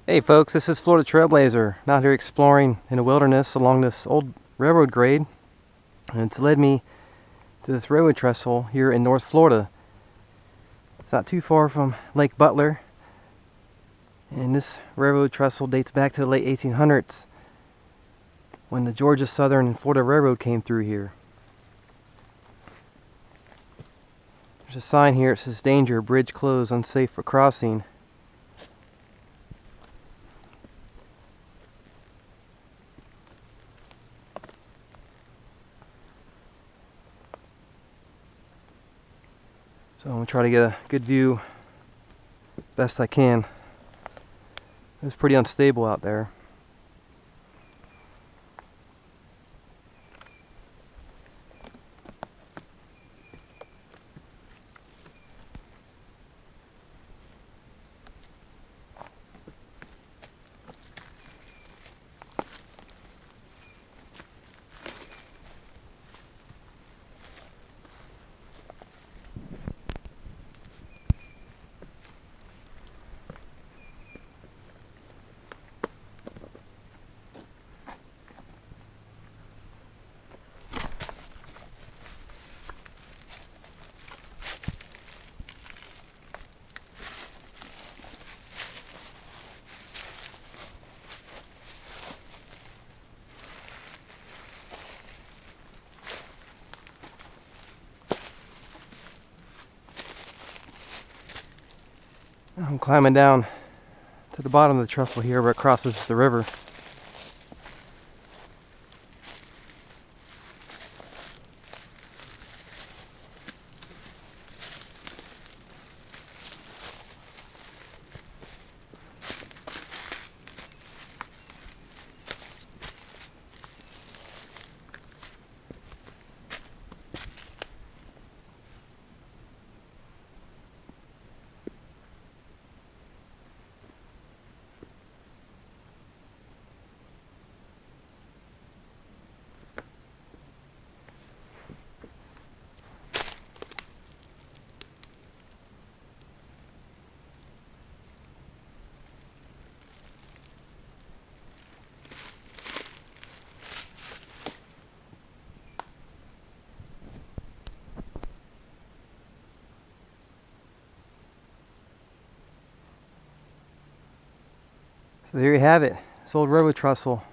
Hey folks, this is Florida Trailblazer. I'm out here exploring in the wilderness along this old railroad grade, and it's led me to this railroad trestle here in North Florida. It's not too far from Lake Butler, and this railroad trestle dates back to the late 1800s when the Georgia Southern and Florida Railroad came through here. There's a sign here, it says danger, bridge closed, unsafe for crossing. So I'm going to try to get a good view best I can. It's pretty unstable out there. I'm climbing down to the bottom of the trestle here where it crosses the river. So there you have it, this old railroad trestle